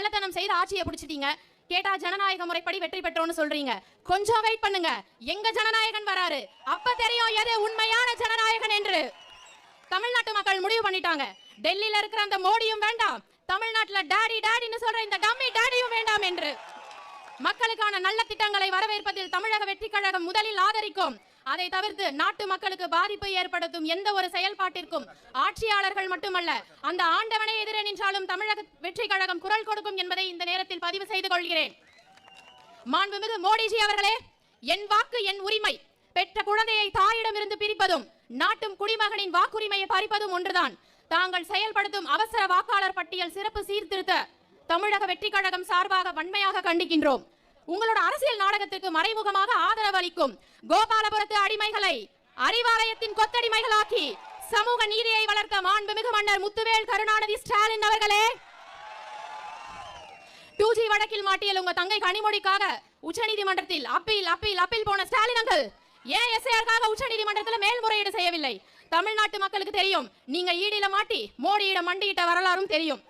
கள்ளத்தனம் செய்து ஆட்சியை பிடிச்சிட்டீங்க. கேட்டா ஜனநாயக முறைப்படி வெற்றி பெற்றோம்னு சொல்றீங்க. கொஞ்சம் வெயிட் பண்ணுங்க, எங்க ஜனநாயகன் வராரு, அப்ப தெரியும் எது உண்மையான ஜனநாயகன் என்று. தமிழ்நாட்டு மக்கள் முடிவு பண்ணிட்டாங்க. டெல்லியில இருக்கிற அந்த மோடியும் வேண்டாம், தமிழ்நாட்டுல டாடி டாடின்னு சொல்ற இந்த டம்மி டாடியும் வேண்டாம் என்று. மக்களுக்கான நல்ல திட்டங்களை வரவேற்பதில் தமிழக வெற்றி கழகம் முதலில் ஆதரிக்கும். அதை தவிர்த்து நாட்டு மக்களுக்கு பாதிப்பை ஏற்படுத்தும் எந்த ஒரு செயல்பாட்டிற்கும் ஆட்சியாளர்கள் மட்டுமல்ல, அந்த ஆண்டவனை எதிரே நின்றாலும் தமிழக வெற்றி கழகம் குரல் கொடுக்கும் என்பதை இந்த நேரத்தில் பதிவு செய்து கொள்கிறேன். மாண்புமிகு மோடிஜி அவர்களே, என் வாக்கு என் உரிமை. பெற்ற குழந்தையை தாயிடமிருந்து பிரிப்பதும் நாட்டும் குடிமகனின் வாக்குரிமையை பறிப்பதும் ஒன்றுதான். தாங்கள் செயல்படுத்தும் அவசர வாக்காளர் பட்டியல் சிறப்பு சீர்திருத்த தமிழக வெற்றி கழகம் சார்பாக வன்மையாக கண்டிக்கின்றோம். உங்களோட அரசியல் நாடகத்திற்கு மறைமுகமாக ஆதரவு அளிக்கும் கோபாலபுரத்து அடிமைகளை அறிவாலயத்தின் கொத்தடிமைகளாக்கி சமூக நீதியை வளர்த்த மாண்புமிகு மன்னர் முத்துவேல் கருணாநிதி ஸ்டாலின் அவர்களே, 2G வழக்கில் மாட்டியல் உங்க தங்கை கனிமொழிக்காக உச்சநீதிமன்றத்தில் அப்பீல் போன ஸ்டாலின் அங்கிள், ஏன் எஸ்ஐஆருக்காக உச்சநீதிமன்றத்தில் மேல்முறையீடு செய்யவில்லை? தமிழ்நாட்டு மக்களுக்கு தெரியும், நீங்க ஈடில மாட்டி மோடியிடம் மண்டியிட்ட வரலாறும் தெரியும்.